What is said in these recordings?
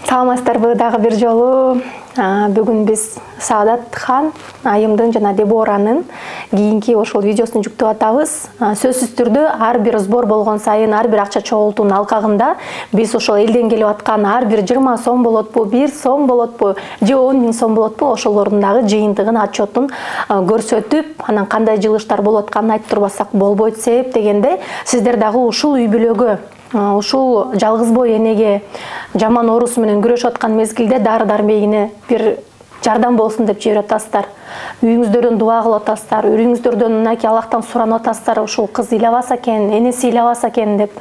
Саламатсыздарбы дагы бир жолу. Бүгүн биз Саадатхан айымдын жана Деборанын кийинки ошол видеосун жүктөп атабыз. Сөзсүз түрдө ар бир сбор болгон сайын, ар бир акча чогултуунун алкагында биз ошол элден келип аткан ар бир 20 сом болотпу, 1 сом болотпу, же 10 000 сом болотпу, ошолордун дагы жыйынтыгын, отчетун көрсөтүп, анан кандай жылыштар болуп атканын айтып турбасак болбойт. Себеп дегенде, сиздер дагы ушул үй бүлөгө, ушул жалгыз бой энеге жаман оорусу менен күрөшүп аткан мезгилде дары дармегине бир жардам болсун деп жиберип атасыздар. Үйүңүздөрдөн дуа кылып атасыздар, үрүңүздөрдөн мынакей Аллахтан суранып атасыздар, ушул кыз ыйлабаса экен, энеси ыйлабаса экен деп.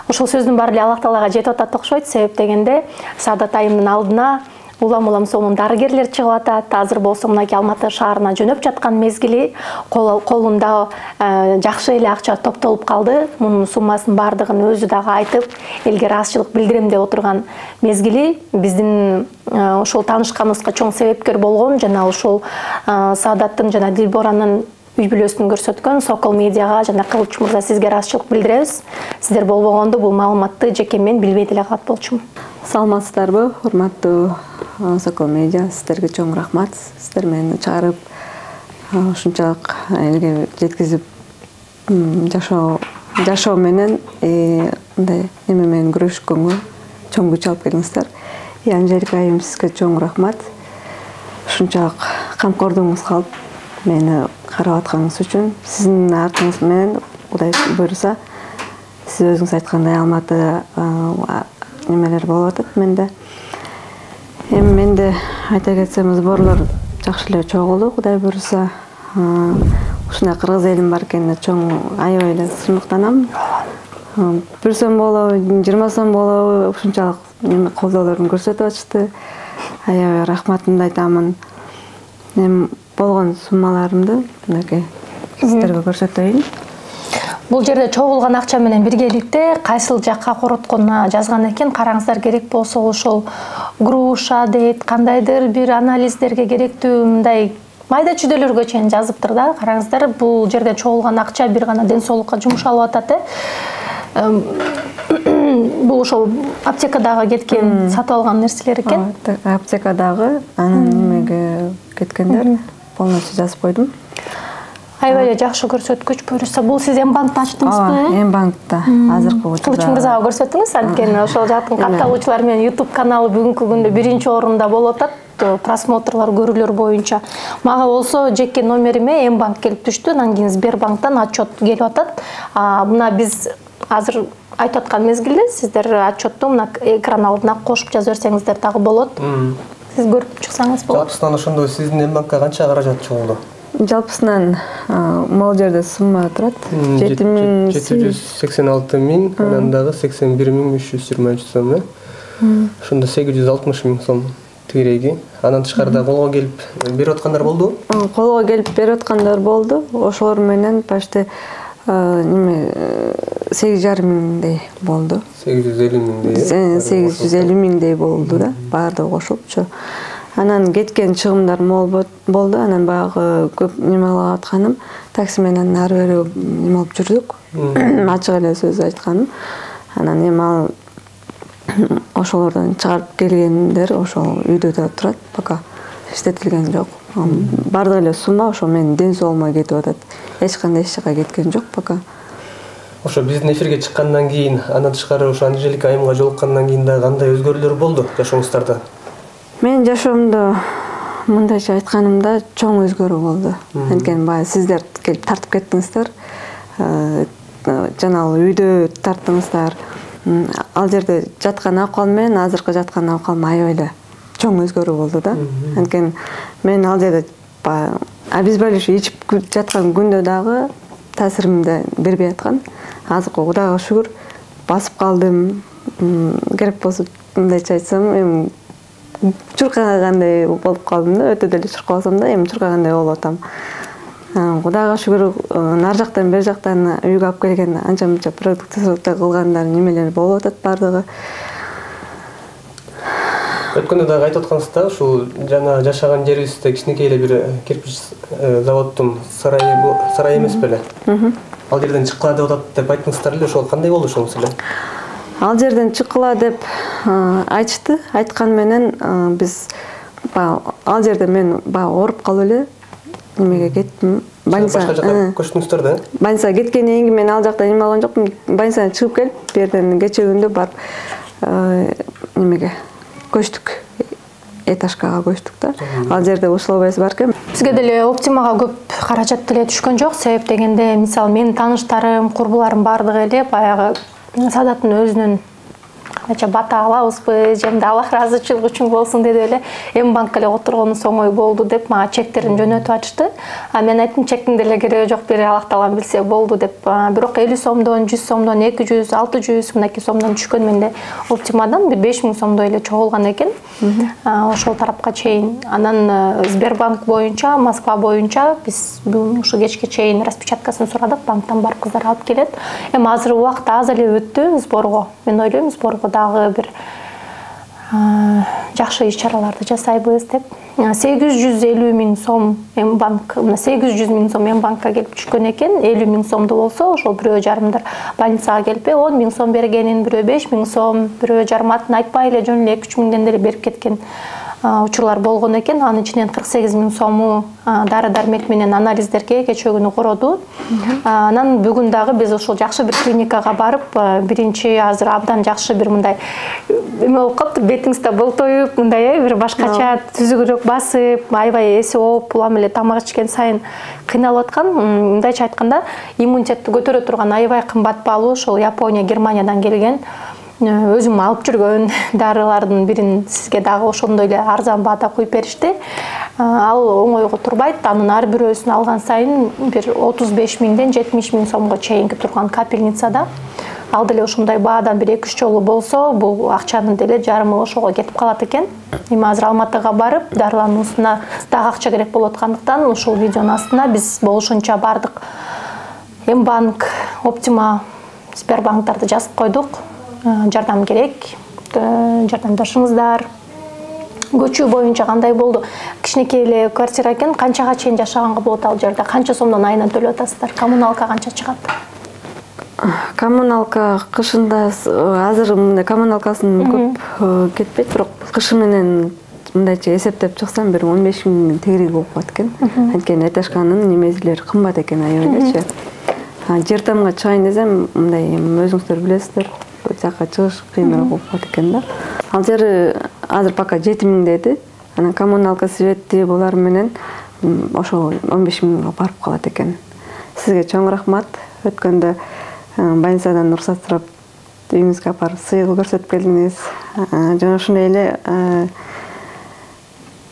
Ушул сөздүн баары эле Аллах Таалага жетип атат окшойт. Себеп дегенде, Саадат айымдын алдына улам сонун дарыгерлер чыгып атат. Азыр болсо мынакей Алматы шаарына жөнөп жаткан мезгили, колунда жакшы эле акча топтолуп калды. Мунун суммасын бардыгын өзү дагы айтып, элге ыраазычылык билдирем деп отурган мезгили биздин ошол таанышканыбызга чоң себепкер болгон жана ошол Саадаттын жана Дилборанын үй бүлөсүн көрсөткөн Сокол медиага жана Кылыч мырза сизге ыраазычылык билдиребиз. Сиздер болбогондо бул маалыматты жеке мен билбей деле калат болчумун. Саламатсыздарбы, урматтуу Сокол медиа, сиздерге чоң рахмат. Сиздер мени чыгарып, ушунчалык элге жеткизип, жашоо менен мындай эме менен күрөшкөнгө чоң күч алып келиңиздер. Анжелика айым, сизге чоң рахмат. Ушунчалык камкордугуңузга алып, мени карап атканыңыз үчүн, сиздин артыңыз менен Кудай буйруса, сиз өзүңүз айткандай Алматыда немелер болуп атат менде. Эми менде айта кетсем, сборлор жакшы эле чогулду, Кудай буйруса. Ушундай кыргыз элим бар экенине чоң аябай эле сыймыктанам. 1 сом болобу, 20 сом болобу, ушунчалык колдоолорун көрсөтүп атышты. Аябай рахматымды айтамын. Эми болгон суммаларымды мынакей сиздерге көрсөтөйүн. Бул жерде чогулган акча менен биргеликте кайсыл жакка коротконуна жазган экен. Караңыздар, керек болсо ошол груша дейт, кандайдыр бир анализдерге керектүү мындай майда чүйдөлөргө чейин жазыптыр да. Караңыздар, бул жерде чогулган акча бир гана ден соолукка жумшалып атат. Бул ошол аптекадагы кеткен, сатып алган нерселер экен. Аптекадагы анан немеге кеткендер полностью жазып койдум. Аябай эле жакшы көрсөткүч буюрса. Бул сиз М-банкта ачтыңызбы? М-банкта азыркы учурда. Кылыч мырзага көрсөттүңүз, анткени ошол жактын катталуучулар менен YouTube каналы бүгүнкү күндө 1-орунда болуп атат. Просмотрлар, көрүүлөр боюнча. Мага болсо жеке номериме М-банк келип түштү, анан кийин Сбербанктан отчет келип атат. Мына биз азыр айтып аткан мезгилде сиздер отчетту мына экран алдына кошуп жазып берсеңиздер дагы болот. Сиз көрүп чыксаңыз болот. Жалпысынан ошондо сиздин М-банкка канча каражат чогулду? Жалпысынан могул жерде сумма турат. 786 миң, анан дагы 81 323 сом. Ошондо 860 миң сом тегереги. Анан тышкарыда колго келип берип аткандар болду? Колго келип берип аткандар болду. Ошолор менен почти 8,5 миңдей болду. 850 миңдей. 850 миңдей болду да, баардыгы кошулупчу. Анан кеткен чыгымдар мол болду. Анан баягы көп неме кылып атканым, такси менен ары бери неме алып жүрдүк. Ачык эле сөз айтканым. Анан эми ал ошолордон чыгарып келгендер ошол үйдө да турат, пока иштетилген жок. Бардык эле сумма ошо менин ден соолугума кетип атат. Эч кандай эч жакка кеткен жок пока. Ошо биздин эфирге чыккандан кийин, андан тышкары ошо Анжелика айымга жолуккандан кийин дагы кандай өзгөрүүлөр болду жашооңуздарда? Менин жашоомдо мындайча айтканымда чоң өзгөрүү болду. Анткени баягы сиздер келип тартып кеттиңиздер. Жана ал үйдө тарттыңыздар. Ал жерде жаткан акыбал менен азыркы жаткан акыбалым аябай эле чоң өзгөрүү болду да. Анткени мен ал жерде обезболивающий ичип жаткан күндө дагы таасиримди бербей аткан. Азыркы Кудайга шүгүр басып калдым. Керек болсо мындайча айтсам, эми чуркагандай болуп калдым да, өтө деле чуркабасам да, эми чуркагандай болуп атам. Кудайга шүгүр, нар жактан бер жактан үйгө алып келген анча-мынча продукция кылгандар немелер болуп атат бардыгы. Өткөндө дагы айтып аткансызда, ушул жана жашаган жерибизде кичинекей эле бир кирпич заводдун сарайы эмес беле? Ал жерден чыккыла деп атат деп айттыңыздар эле, ошол кандай болду ошол маселе? ал жерден чыккыла деп айтышты. Айткан менен биз ал жерде мен ооруп калып эле немеге кеттим. Башка жака көчтүңүздөр да? Больницага кеткенден кийин мен ал жакта неме алган жокмун. Больницадан чыгып келип, бу жерден кече күндө барып немеге көчтүк. Этажкага көчтүк да. Ал жерде условиясы бар экен. Сизге деле Оптимага көп каражат деле түшкөн жок. Себеп дегенде, мисалы менин тааныштарым, курбуларым бардыгы эле баягы Саадаттын өзүнүн бата алабызбы, жемде Аллах ыраазычылыгы үчүн болсун деп эле М-банкка эле отургонубуз оңой болду деп мага чектерин жөнөтүп атышты. Мен айттым, чектин деле кереги жок, бир Аллахтан билсе болду деп. Бирок 50 сомдон, 100 сомдон, 200, 600 мынакей сомдон түшкөн менде Оптимадан бир 5000 сомдой эле чогулган экен. Ошол тарапка чейин. Анан Сбербанк боюнча, Москва боюнча биз ушу кечке чейин распечаткасын сурадык, банктан барып кыздар алып келет. Эми азыр убакыт аз эле өттү сборго. Мен ойлойм, сборго дагы бир жакшы иш-чараларды жасайбыз деп. 850 000 сом М-банк, 800 000 сом М-банкка келип түшкөн экен. 50 000 сомду болсо, ошол бирөө жарымдар больницага келип 10 000 сом бергенин, бирөө 5 000 сом, бирөө жарыматын айтпай эле жөн эле 2-3 миңден деле берип кеткен учурлар болгон экен. Анын ичинен 48 000 сому дары-дармек менен анализдерге кечээ күнү короду. Анан бүгүн дагы биз ошол жакшы бир клиникага барып, биринчи азыр абдан жакшы бир мындай эме болуп калыптыр, бетиңизде болтоюп, мындай бир башкача түзүгүрөөк басып, аябай эси ооп, улам эле тамак ичкен сайын кыйналып аткан. Мындайча айтканда, иммунитетти көтөрө турган аябай кымбат баалуу ошол Япония, Германиядан келген өзүм алып жүргөн дарылардын бирин сизге дагы ошондой эле арзан баада коюп беришти. Ал оңойго турбайт. Анын ар бирөөсүн алган сайын бир 35 000ден 70 000 сомго чейинки турган капельницада. Ал деле ошондой баадан бир 2-3 жолу болсо, бул акчанын деле жарымы ошого кетип калат экен. Эми азыр Алматыга барып, дарылардын устуна дагы акча керек болуп аткандыктан ушул видеонун астына биз болушунча бардык М-банк, Оптима, Сбербанктарды жазып койдук. Жардам керек, жардамдашыңыздар. Көчүү боюнча кандай болду? Кичинекей эле квартира экен, канчага чейин жашаганга болот ал жерде? Канча сомдон айына төлөп атасыздар? Коммуналка канча чыгат? Коммуналка кышында азыр мындай коммуналкасын көп кетпейт, бирок кышы менен мындайча эсептеп чыксам бир 15 000 тегереги болуп калат экен. Анткени этажканын немелери кымбат экен аябай элечи. Жер тамга чыгайын десем, мындай өзүңүздөр билесиздер. Жакка чыгыш кыйыныраак болуп калат экен да. Ал жери азыр пока 7 000 деди. Анан коммуналка, светти булар менен ошо 15 000га барып калат экен. Сизге чоң рахмат. Өткөндө больницадан уруксат сурап үйүңүзгө барып сыйгыл көрсөтүп келдиңиз. Жана ошондой эле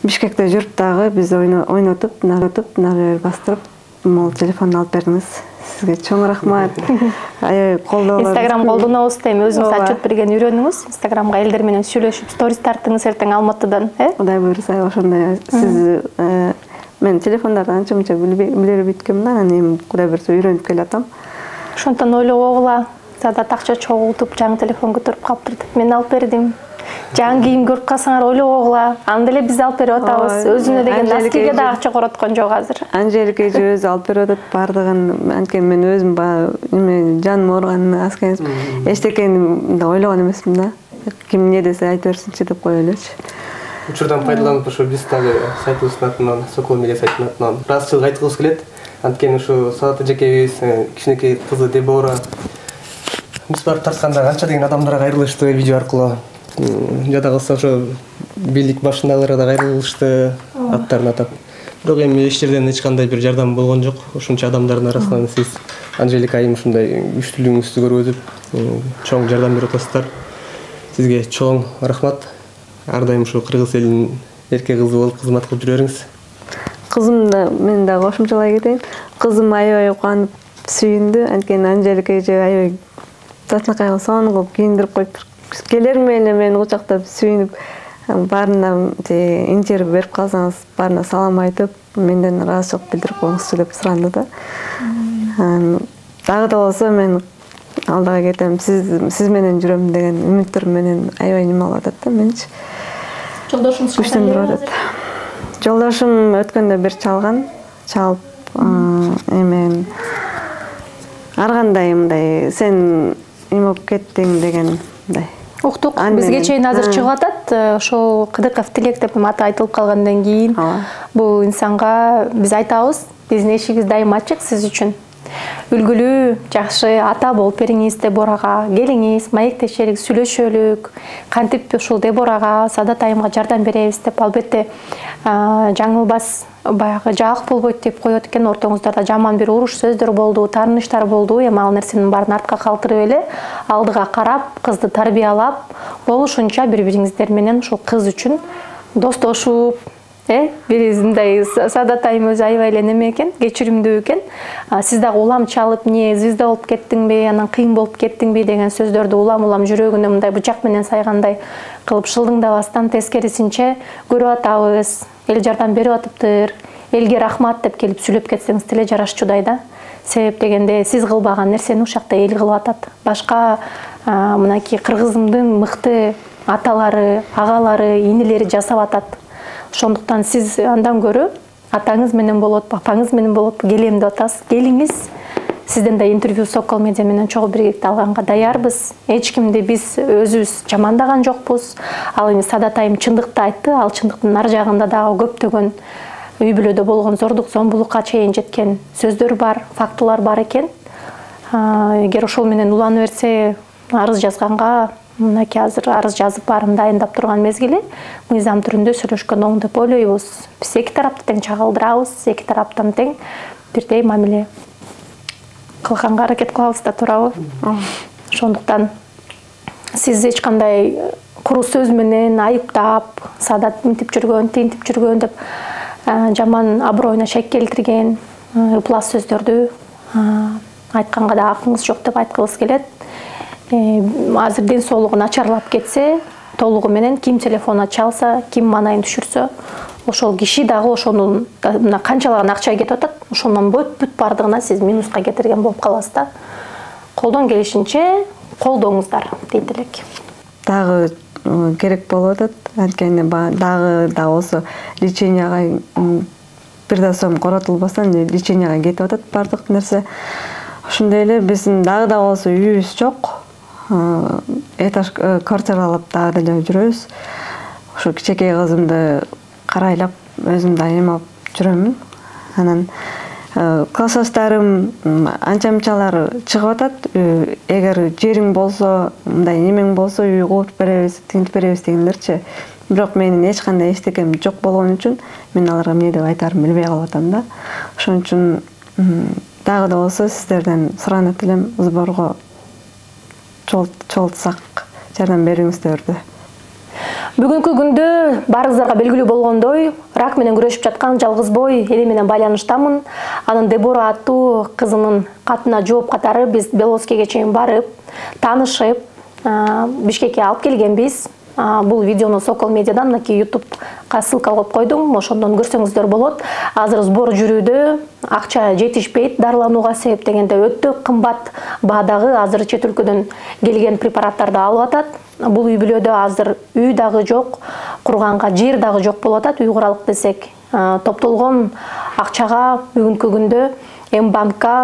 Бишкекте жүрүп дагы биз ойнотуп, нарып бастырып, могул телефонду алып бердиңиз. Сизге чоң рахмат. Инстаграм колдонобуз, эми өзүңүз отчет берген үйрөнүңүз. Инстаграмга элдер менен сүйлөшүп, сторис тарттыңыз эртең Алматыдан, Кудай буйруса, ошондой сиз мен телефондорду анча-мынча биле бүткөм да, анан эми Кудай буйруса үйрөнүп келатам. Ошондон ойлогула, Саадат акча чогултуп, жаңы телефон көтөрүп калыптыр деп мен алып бердим. Жаңы кийим көрүп калсаңар ойлогула, аны деле биз алып берип атабыз. Өзүнө деген носкиге да акча короткон жок азыр. Анжелика эже өзү алып берип атат бардыгын. Анткени мен өзүм эме жаным ооруганын аскан эчтекени ойлогон эмесмин да. Ким эмне десе айта берсинчи деп кое элечи. Учурдан пайдаланып ошо биз дагы сайтыбыздын атынан, Сокол медиа сайтынын атынан ыраазычылык айткыбыз келет. Анткени ушу Саадат эжекебиз, кичинекей кызы Дебора биз барып тартканда канча деген адамдарга кайрылышты видео аркылуу. Жада калса ошо бийлик башындагыларга да кайрылышты, аттарын атап. Бирок эми эч жерден эч кандай бир жардам болгон жок. Ошончо адамдардын арасынан сиз Анжелика айым ушундай күчтүүлүгүңүздү көргөзүп, чоң жардам берип атасыздар. Сизге чоң рахмат. Ар дайым ушу кыргыз элинин эрке кызы болуп кызмат кылып жүрөңүз. Кызым да мен да кошумчалай кетейин. Кызым аябай кубанып сүйүндү. Анткени Анжелика эже аябай татынакайга сонун кылып кийиндирип коюп келерме эле мени кучактап сүйүнүп, баарына интервью берип калсаңыз, баарына салам айтып, менден ыраазычылык билдирип коюңузчу деп суранды да. Дагы да болсо мен алдыга кетем, сиз менен жүрөм деген үмүттөр менен аябай неме болуп атат да менчи. Жолдошуңуз күчтөнүп атат. Жолдошум өткөндө бир чалып ар кандай мындай сен эме болуп кеттиң деген мындай. Уктук, бизге чейин азыр чыгып атат. Ошол Кыдыков Тилек деп аты айтылып калгандан кийин бул инсанга биз айтабыз, биздин эшигибиз дайым ачык сиз үчүн. Үлгүлүү, жакшы ата болуп бериңиз Деборага, келиңиз, маектешелик, сүйлөшөлүк. Кантип ушул Деборага, Саадат айымга жардам беребиз деп, албетте жаңылбас, баягы жаак болбойт деп коет экен. Ортоңуздарда жаман бир уруш сөздөр болду, таарыныштар болду. Эми ал нерсенин баарын артка калтырып эле, алдыга карап, кызды тарбиялап, болушунча бири-бириңиздер менен ушул кыз үчүн достошуп, биризиндай Саадат айым өзү аябай эле неме экен, кечиримдүү экен. Сиз дагы улам чалып, не звезда болуп кеттиңби, анан кыйын болуп кеттиңби деген сөздөрдү улам жүрөгүнө мындай бычак менен сайгандай кылып шылдыңдабастан, тескерисинче көрүп атабыз, эл жардам берип атыптыр, элге рахмат деп келип сүйлөп кетсеңиз деле жарашчудай да. Себеп дегенде сиз кылбаган нерсени ушакта эл кылып атат. Башка мынакей кыргызымдын мыкты аталары, агалары, инелери жасап атат. Ошондуктан сиз андан көрө атаңыз менен болот, апаңыз менен болот, келем деп атасыз. Келиңиз. Сизден да интервью Сокол Медиа менен чогуу биргеликте алганга даярбыз. Эч кимди биз өзүбүз жамандаган жокпуз. Ал эми Саадат айым чындыкты айтты. Ал чындыктын нар жагында дагы көптөгөн үй бүлөдө болгон зордук, зомбулукка чейин жеткен сөздөр бар, фактылар бар экен. Эгер ошол менен уланып берсе, арыз жазганга, мынакей азыр арыз жазып баарын дайындап турган мезгили, мыйзам түрүндө сүйлөшкөн оң деп ойлойбуз. Биз эки тарапты тең чагылдырабыз, эки тараптан тең бирдей мамиле кылганга аракет кылабыз да турабы. Ошондуктан сиз эч кандай куру сөз менен айыптап, Саадат мынтип жүргөн, тинтип жүргөн деп жаман аброюна шек келтирген ыплас сөздөрдү айтканга да акыңыз жок деп айткыбыз келет. Азыр ден соолугу начарлап кетсе, толугу менен ким телефон чалса, ким маанайын түшүрсө, ошол киши дагы ошонун мына канчалаган акча кетип атат, ошондон бүт бардыгына сиз минуска кетирген болуп каласыз да. Колдон келишинче колдоңуздар дейт элек. Дагы керек болуп атат. Анткени дагы да болсо леченияга бир да сом коротулбастан леченияга кетип атат бардык нерсе. Ошондой эле биздин дагы да болсо үйүбүз жок. Этаж квартиралап дагы деле жүрөбүз. Ошо кичекей кызымды карайлап өзүм да эме алып жүрөмүн. Анан классташтарым анча-мынчалар чыгып атат. Эгер жериң болсо, мындай немең болсо, үй куруп беребиз, тинтип беребиз дегендерчи. Бирок менин эч кандай эчтекем жок болгон үчүн мен аларга эмне деп айтарымды билбей калып атам да. Ошон үчүн дагы да болсо сиздерден суранат элем, сборго чогултсак жардам бериңиздерди. Бүгүнкү күндө баарыңыздарга белгилүү болгондой, рак менен күрөшүп жаткан жалгыз бой эли менен байланыштамын. Анын Дебора аттуу кызынын катына жооп катары биз Беловскийге чейин барып, таанышып, Бишкекке алып келгенбиз. Бул видеону Сокол Медиадан мынакей YouTube'га ссылка коюп койдум. Ошондон көрсөңүздөр болот. Азыр сбор жүрүүдө, акча жетишпейт дарыланууга, себеп дегенде өтө кымбат баадагы азыр чет өлкөдөн келген препараттарды алып атат. Бул үй бүлөдө азыр үй дагы жок, курганга жер дагы жок болуп атат. Үй куралык десек, топтолгон акчага бүгүнкү күндө М-банкка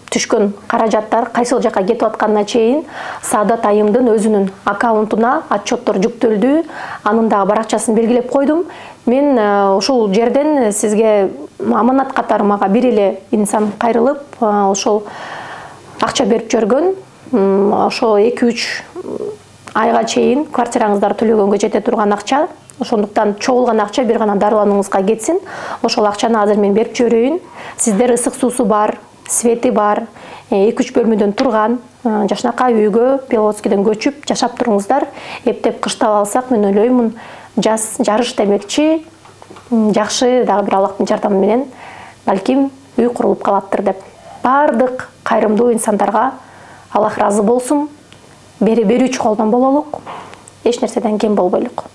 түшкөн каражаттар кайсыл жака кетип атканына чейин Саадат айымдын өзүнүн аккаунтуна отчеттор жүктөлдү. Анын дагы баракчасын белгилеп койдум. Мен ушул жерден сизге аманат катары мага бир эле инсан кайрылып, ошол акча берип жүргөн, ошо 2-3 айга чейин квартираңыздарды төлөгөнгө жете турган акча. Ошондуктан чогулган акча бир гана дарыланууңузга кетсин. Ошол акчаны азыр мен берип жиберейин. Сиздер ысык суусу бар, свети бар, 2-3 бөлмөдөн турган жашнакай үйгө Беловскийден көчүп жашап туруңуздар. Эптеп кыштап алсак, мен ойлоймун, жарыш демекчи, жакшы дагы бир Аллахтын жардамы менен балким үй курулуп калаттыр деп. Бардык кайрымдуу инсандарга Аллах разы болсун. Бери берүүчү колдон бололук. Эч нерседен кем болбойлук.